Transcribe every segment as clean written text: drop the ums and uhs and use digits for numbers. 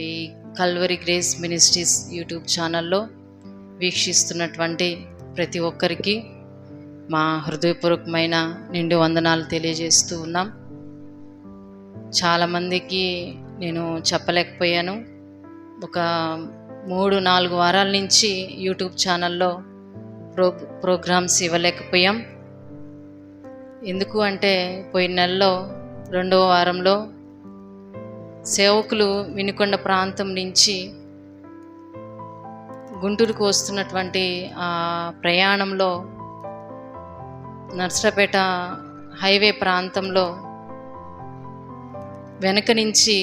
ఈ Calvary grace ministries YouTube ఛానల్లో వీక్షిస్తున్నటువంటి ప్రతి ఒక్కరికి మా హృదయపూర్వకమైన నిండు వందనాలు తెలియజేస్తూ ఉన్నాం. చాలామందికి నేను చెప్పలేకపోయాను. ఒక 3-4 వారాల నుంచి యూట్యూబ్ ఛానల్లో ప్రోగ్రామ్స్ ఇవ్వలేకపోయాం. ఎందుకు అంటే పోయిన నెలలో 2వ వారంలో సేవకులు వినుకొండ ప్రాంతం నుంచి గుంటూరుకు వస్తున్నటువంటి ఆ ప్రయాణంలో నర్సరావుపేట హైవే ప్రాంతంలో వెనక నుంచి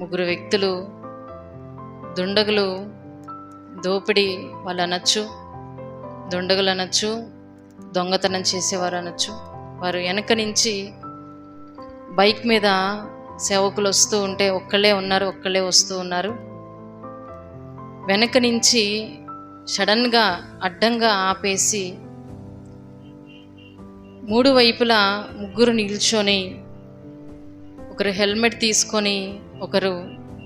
3 వ్యక్తులు దుండగులు దోపిడీ వాళ్ళు అనొచ్చు, దుండగులు అనొచ్చు, దొంగతనం చేసేవారు అనొచ్చు. వారు వెనక నుంచి బైక్ మీద సేవకులు వస్తూ ఉంటే ఒక్కళ్ళే వస్తూ ఉన్నారు. వెనక నుంచి సడన్గా అడ్డంగా ఆపేసి 3 వైపులా 3 నిల్చొని, ఒకరు హెల్మెట్ తీసుకొని, ఒకరు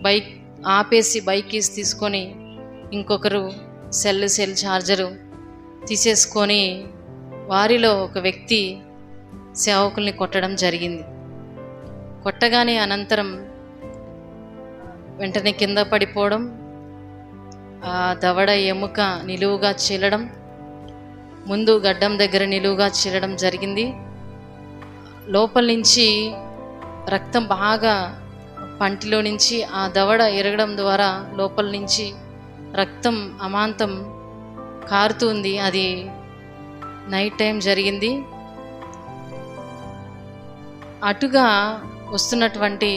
బైక్ ఆపేసి బైక్ కీస్ తీసుకొని, ఇంకొకరు సెల్ ఛార్జరు తీసేసుకొని వారిలో ఒక వ్యక్తి సేవకుల్ని కొట్టడం జరిగింది. కొట్టగానే అనంతరం వెంటనే కింద పడిపోవడం, ఆ దవడ ఎముక నిలువుగా చీలడం, ముందు గడ్డం దగ్గర నిలువుగా చీలడం జరిగింది. లోపల నుంచి రక్తం బాగా పంటిలో నుంచి ఆ దవడ ఎరగడం ద్వారా లోపల నుంచి రక్తం అమాంతం కారుతుంది. అది నైట్ టైం జరిగింది. అటుగా వస్తున్నటువంటి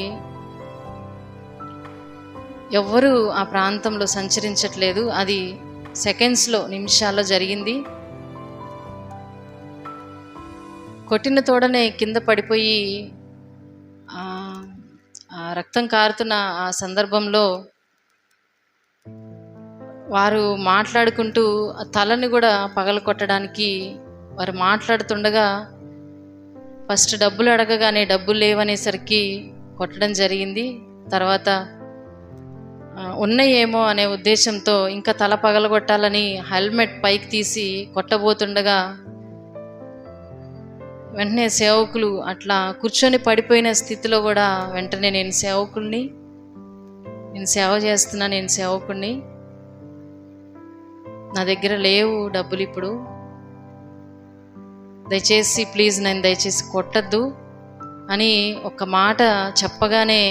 ఎవ్వరూ ఆ ప్రాంతంలో సంచరించట్లేదు. అది సెకండ్స్లో, నిమిషాల్లో జరిగింది. కొట్టిన తోడనే కింద పడిపోయి ఆ రక్తం కారుతున్న ఆ సందర్భంలో వారు మాట్లాడుకుంటూ తలని కూడా పగలకొట్టడానికి వారు మాట్లాడుతుండగా ఫస్ట్ డబ్బులు అడగగానే డబ్బులు లేవనేసరికి కొట్టడం జరిగింది. తర్వాత ఉన్నాయేమో అనే ఉద్దేశంతో ఇంకా తల పగలగొట్టాలని హెల్మెట్ పైకి తీసి కొట్టబోతుండగా వెంటనే సేవకులు అట్లా కూర్చొని పడిపోయిన స్థితిలో కూడా వెంటనే నేను సేవ చేస్తున్నా, నేను సేవకుడిని, నా దగ్గర లేవు డబ్బులు, ఇప్పుడు దయచేసి ప్లీజ్ నేను దయచేసి కొట్టద్దు అని ఒక మాట చెప్పగానే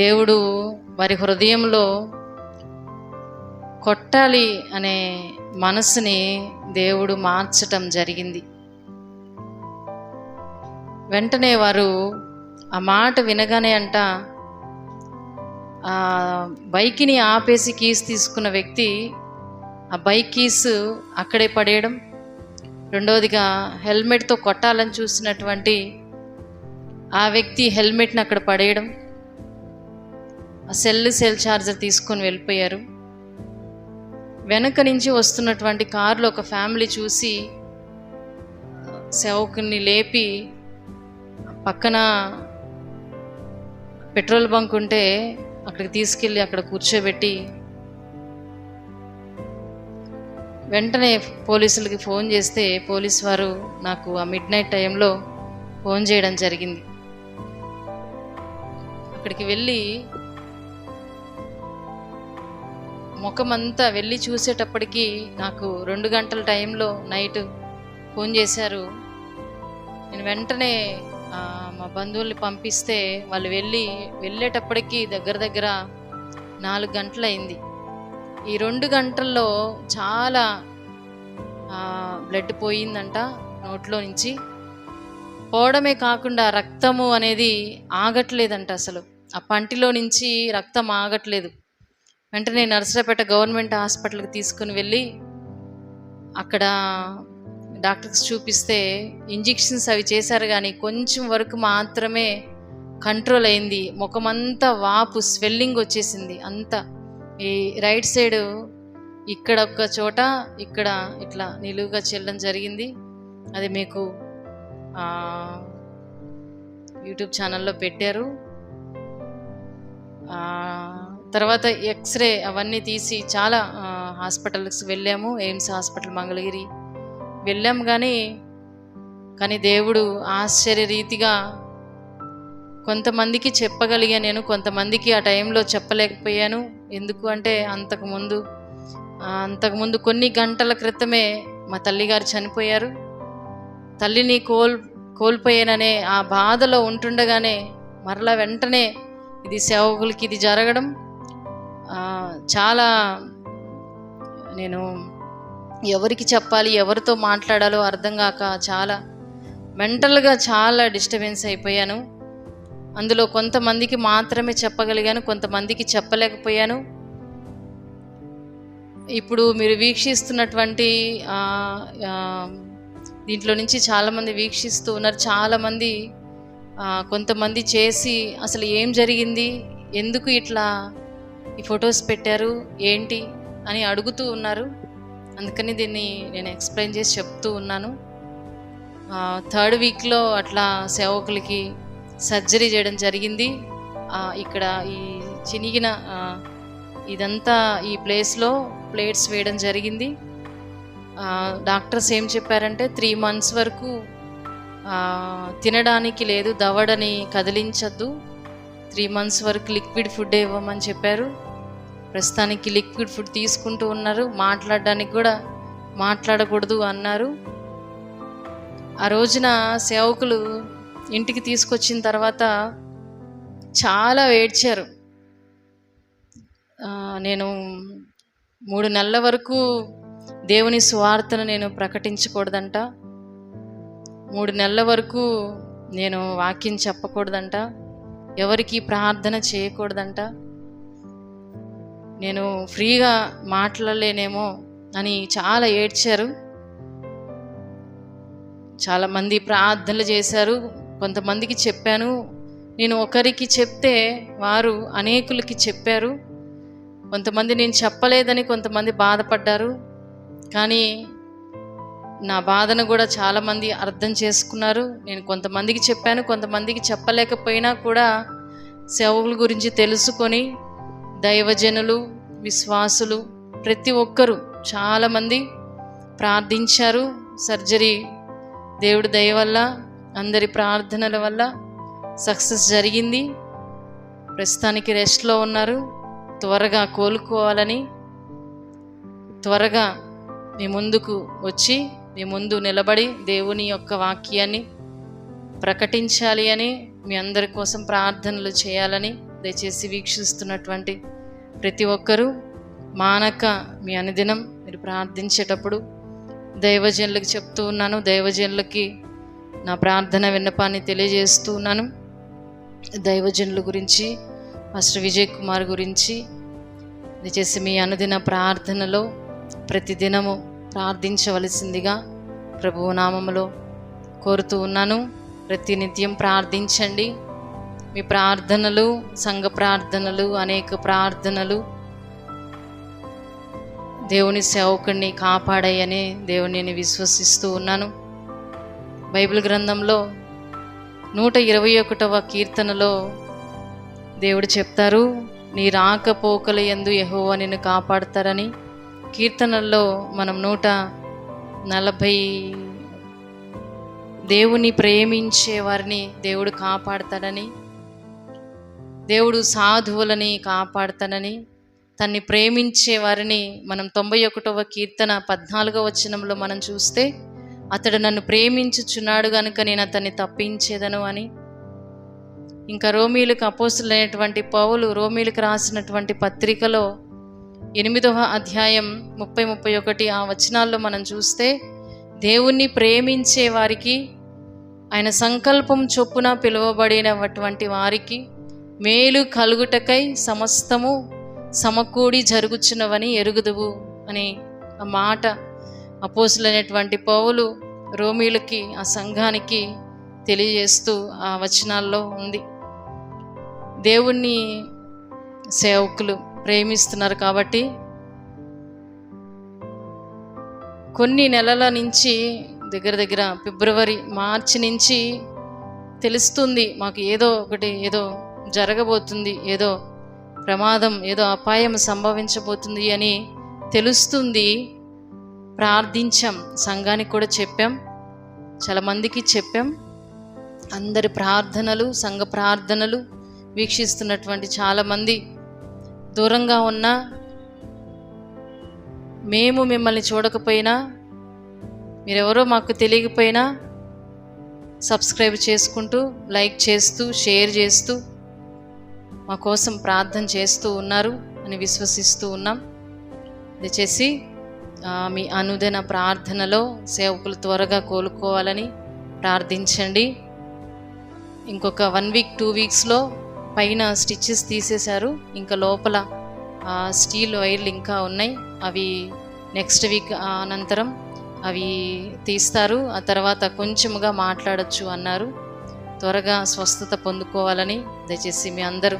దేవుడు వారి హృదయంలో కొట్టాలి అనే మనసుని దేవుడు మార్చటం జరిగింది. వెంటనే వారు ఆ మాట వినగానే ఆ బైక్ని ఆపేసి కీస్ తీసుకున్న వ్యక్తి ఆ బైక్ కీస్ అక్కడే పడేయడం, రెండవదిగా హెల్మెట్తో కొట్టాలని చూసినటువంటి ఆ వ్యక్తి హెల్మెట్ని అక్కడ పడేయడం, ఆ సెల్ ఛార్జర్ తీసుకొని వెళ్ళిపోయారు. వెనక నుంచి వస్తున్నటువంటి కారులో ఒక ఫ్యామిలీ చూసి సేవకుని లేపి పక్కన పెట్రోల్ బంక్ ఉంటే అక్కడికి తీసుకెళ్ళి అక్కడ కూర్చోబెట్టి వెంటనే పోలీసులకి ఫోన్ చేస్తే పోలీసు వారు నాకు ఆ మిడ్నైట్ టైంలో ఫోన్ చేయడం జరిగింది. అక్కడికి వెళ్ళి ముఖమంతా వెళ్ళి చూసేటప్పటికి నాకు 2 గంటల టైంలో నైట్ ఫోన్ చేశారు. నేను వెంటనే మా బంధువుల్ని పంపిస్తే వాళ్ళు వెళ్ళేటప్పటికి దగ్గర 4 గంటలు అయింది. ఈ 2 గంటల్లో చాలా బ్లడ్ పోయిందంట నోట్లో నుంచి. పోవడమే కాకుండా రక్తము అనేది ఆగట్లేదంట, అసలు ఆ పంటిలో నుంచి రక్తం ఆగట్లేదు. వెంటనే నర్సరావుపేట గవర్నమెంట్ హాస్పిటల్కి తీసుకుని వెళ్ళి అక్కడ డాక్టర్స్ చూపిస్తే ఇంజెక్షన్స్ అవి చేశారు, కానీ కొంచెం వరకు మాత్రమే కంట్రోల్ అయింది. ముఖమంతా వాపు, స్వెల్లింగ్ వచ్చేసింది అంతా. ఈ రైట్ సైడ్ ఇక్కడ ఒక చోట, ఇక్కడ ఇట్లా నిలువుగా చెల్లడం జరిగింది. అది మీకు యూట్యూబ్ ఛానల్లో పెట్టారు. తర్వాత ఎక్స్రే అవన్నీ తీసి చాలా హాస్పిటల్స్ వెళ్ళాము. ఎయిమ్స్ హాస్పిటల్ మంగళగిరి వెళ్ళాము. కానీ దేవుడు ఆశ్చర్య రీతిగా కొంతమందికి చెప్పగలిగాను నేను, కొంతమందికి ఆ టైంలో చెప్పలేకపోయాను. ఎందుకు అంటే అంతకుముందు కొన్ని గంటల క్రితమే మా తల్లిగారు చనిపోయారు. తల్లిని కోల్పోయాననే ఆ బాధలో ఉంటుండగానే మరలా వెంటనే ఇది సేవకులకి ఇది జరగడం చాలా, నేను ఎవరికి చెప్పాలి, ఎవరితో మాట్లాడాలో అర్థం కాక చాలా మెంటల్గా చాలా డిస్టర్బెన్స్ అయిపోయాను. అందులో కొంతమందికి మాత్రమే చెప్పగలిగాను, కొంతమందికి చెప్పలేకపోయాను. ఇప్పుడు మీరు వీక్షిస్తున్నటువంటి దీంట్లో నుంచి చాలామంది వీక్షిస్తూ ఉన్నారు. చాలామంది కొంతమంది చేసి అసలు ఏం జరిగింది, ఎందుకు ఇట్లా ఈ ఫొటోస్ పెట్టారు, ఏంటి అని అడుగుతూ ఉన్నారు. అందుకని దీన్ని నేను ఎక్స్ప్లెయిన్ చేసి చెప్తూ ఉన్నాను. 3rd వీక్లో అట్లా సేవకులకి సర్జరీ చేయడం జరిగింది. ఇక్కడ ఈ చినిగిన ఇదంతా ఈ ప్లేస్లో ప్లేట్స్ వేయడం జరిగింది. డాక్టర్స్ ఏం చెప్పారంటే 3 months వరకు తినడానికి లేదు, దవడని కదిలించద్దు, 3 months వరకు లిక్విడ్ ఫుడ్ ఇవ్వమని చెప్పారు. ప్రస్తుతానికి లిక్విడ్ ఫుడ్ తీసుకుంటూ ఉన్నారు. మాట్లాడడానికి కూడా మాట్లాడకూడదు అన్నారు. ఆ రోజున సేవకులు ఇంటికి తీసుకొచ్చిన తర్వాత చాలా ఏడ్చారు. నేను 3 నెలల వరకు దేవుని సువార్తను నేను ప్రకటించకూడదంట, 3 నెలల వరకు నేను వాక్యం చెప్పకూడదంట, ఎవరికి ప్రార్థన చేయకూడదంట, నేను ఫ్రీగా మాట్లాడలేనేమో అని చాలా ఏడ్చారు. చాలామంది ప్రార్థనలు చేశారు. కొంతమందికి చెప్పాను. నేను ఒకరికి చెప్తే వారు అనేకులకి చెప్పారు. కొంతమంది నేను చెప్పలేదని కొంతమంది బాధపడ్డారు. కానీ నా బాధను కూడా చాలామంది అర్థం చేసుకున్నారు. నేను కొంతమందికి చెప్పాను, కొంతమందికి చెప్పలేకపోయినా కూడా సేవకుల గురించి తెలుసుకొని దైవజనులు, విశ్వాసులు ప్రతి ఒక్కరూ చాలామంది ప్రార్థించారు. సర్జరీ దేవుడి దయ వల్ల, అందరి ప్రార్థనల వల్ల సక్సెస్ జరిగింది. ప్రస్తుతానికి రెస్ట్లో ఉన్నారు. త్వరగా కోలుకోవాలని, త్వరగా మీ ముందుకు వచ్చి మీ ముందు నిలబడి దేవుని యొక్క వాక్యాన్ని ప్రకటించాలి అని, మీ అందరి కోసం ప్రార్థనలు చేయాలని దయచేసి వీక్షిస్తున్నటువంటి ప్రతి ఒక్కరూ మానక మీ అనుదినం మీరు ప్రార్థించేటప్పుడు దైవజనులకు చెప్తూ ఉన్నాను. దైవజనులకి నా ప్రార్థన విన్నపాన్ని తెలియజేస్తూ ఉన్నాను. దైవజనుల గురించి, మాస్టర్ విజయ్ కుమార్ గురించి దయచేసి మీ అనుదిన ప్రార్థనలో ప్రతిదినము ప్రార్థించవలసిందిగా ప్రభువు నామములో కోరుతూ ఉన్నాను. ప్రతినిత్యం ప్రార్థించండి. మీ ప్రార్థనలు, సంఘ ప్రార్థనలు, అనేక ప్రార్థనలు దేవుని సేవకుడిని కాపాడాయని దేవుని నేను విశ్వసిస్తూ ఉన్నాను. బైబిల్ గ్రంథంలో 121వ కీర్తనలో దేవుడు చెప్తారు, నీ రాకపోకల యందు యెహోవా నిన్ను కాపాడతారని. కీర్తనల్లో మనం 140 దేవుని ప్రేమించే వారిని దేవుడు కాపాడతాడని, దేవుడు సాధువులని కాపాడతానని, తన్ని ప్రేమించే వారిని మనం 91వ కీర్తన 14వ వచనంలో మనం చూస్తే, అతడు నన్ను ప్రేమించుచున్నాడు గనుక నేను అతన్ని తప్పించేదను అని. ఇంకా రోమీలకు అపోస్తులైనటువంటి పౌలు రోమీలకు రాసినటువంటి పత్రికలో 8వ అధ్యాయం 30-31 ఆ వచనాల్లో మనం చూస్తే, దేవుణ్ణి ప్రేమించే వారికి, ఆయన సంకల్పం చొప్పున పిలువబడినటువంటి వారికి మేలు కలుగుటకై సమస్తము సమకూడి జరుగుచున్నవని ఎరుగుదువు అని ఆ మాట అపోస్తులైనటువంటి పౌలు రోమీలకి, ఆ సంఘానికి తెలియజేస్తూ ఆ వచనాల్లో ఉంది. దేవుణ్ణి సేవకులు ప్రేమిస్తున్నారు కాబట్టి కొన్ని నెలల నుంచి, దగ్గర ఫిబ్రవరి, మార్చి నుంచి తెలుస్తుంది మాకు ఏదో ఒకటి, ఏదో జరగబోతుంది, ఏదో ప్రమాదం, ఏదో అపాయం సంభవించబోతుంది అని తెలుస్తుంది. ప్రార్థించాం, సంఘానికి కూడా చెప్పాం, చాలా మందికి చెప్పాం. అందరి ప్రార్థనలు, సంఘ ప్రార్థనలు వీక్షిస్తున్నటువంటి చాలామంది దూరంగా ఉన్నా, మేము మిమ్మల్ని చూడకపోయినా, మీరెవరో మాకు తెలియకపోయినా సబ్స్క్రైబ్ చేసుకుంటూ, లైక్ చేస్తూ, షేర్ చేస్తూ మా కోసం ప్రార్థన చేస్తూ ఉన్నారు అని విశ్వసిస్తూ ఉన్నాం. దయచేసి మీ అనుదిన ప్రార్థనలో సేవకులు త్వరగా కోలుకోవాలని ప్రార్థించండి. ఇంకొక 1 వీక్ 2 వీక్స్లో పైన స్టిచెస్ తీసేశారు, ఇంకా లోపల స్టీల్ వైర్లు ఇంకా ఉన్నాయి. అవి నెక్స్ట్ వీక్ అనంతరం అవి తీస్తారు. ఆ తర్వాత కొంచెముగా మాట్లాడచ్చు అన్నారు. త్వరగా స్వస్థత పొందుకోవాలని దయచేసి మీ అందరూ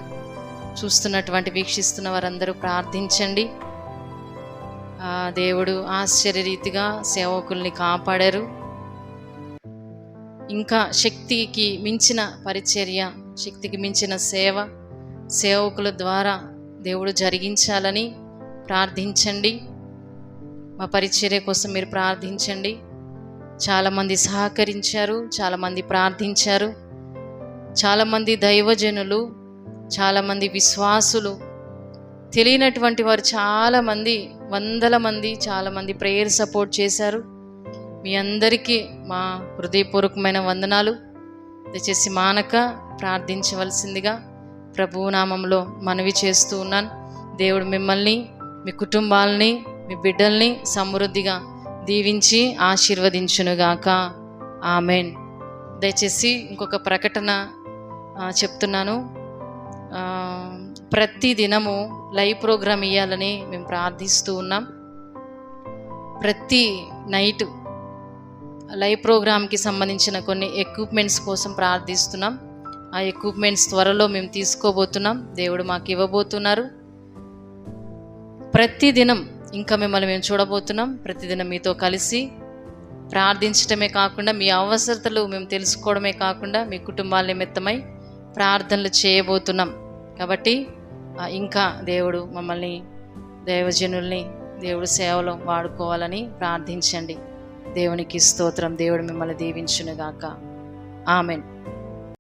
చూస్తున్నటువంటి, వీక్షిస్తున్న వారందరూ ప్రార్థించండి. దేవుడు ఆశ్చర్యరీతిగా సేవకుల్ని కాపాడారు. ఇంకా శక్తికి మించిన పరిచర్య, శక్తికి మించిన సేవ సేవకుల ద్వారా దేవుడు జరిగించాలని ప్రార్థించండి. మా పరిచర్య కోసం మీరు ప్రార్థించండి. చాలామంది సహకరించారు, చాలామంది ప్రార్థించారు. చాలామంది దైవజనులు, చాలామంది విశ్వాసులు, తెలియనటువంటి వారు చాలామంది, వందల మంది చాలామంది ప్రేయర్ సపోర్ట్ చేశారు. మీ అందరికీ మా హృదయపూర్వకమైన వందనాలు. దయచేసి మానక ప్రార్థించవలసిందిగా ప్రభువు నామంలో మనవి చేస్తూ ఉన్నాను. దేవుడు మిమ్మల్ని, మీ కుటుంబాలని, మీ బిడ్డల్ని సమృద్ధిగా దీవించి ఆశీర్వదించునుగాక. ఆమెన్. దయచేసి ఇంకొక ప్రకటన చెప్తున్నాను. ప్రతి దినము లైవ్ ప్రోగ్రామ్ ఇవ్వాలని మేము ప్రార్థిస్తూ ఉన్నాం. ప్రతి నైట్ లైవ్ ప్రోగ్రామ్కి సంబంధించిన కొన్ని ఎక్విప్మెంట్స్ కోసం ప్రార్థిస్తున్నాం. ఆ ఎక్విప్మెంట్స్ త్వరలో మేము తీసుకోబోతున్నాం, దేవుడు మాకు ఇవ్వబోతున్నారు. ప్రతిదినం ఇంకా మిమ్మల్ని మేము చూడబోతున్నాం. ప్రతిదినం మీతో కలిసి ప్రార్థించడమే కాకుండా, మీ అవసరతలు మేము తెలుసుకోవడమే కాకుండా, మీ కుటుంబాల నిమిత్తమై ప్రార్థనలు చేయబోతున్నాం. కాబట్టి ఇంకా దేవుడు మమ్మల్ని, దైవజనుల్ని దేవుడు సేవలో వాడుకోవాలని ప్రార్థించండి. దేవునికి స్తోత్రం. దేవుడు మిమ్మల్ని దీవించునుగాక. ఆమెన్.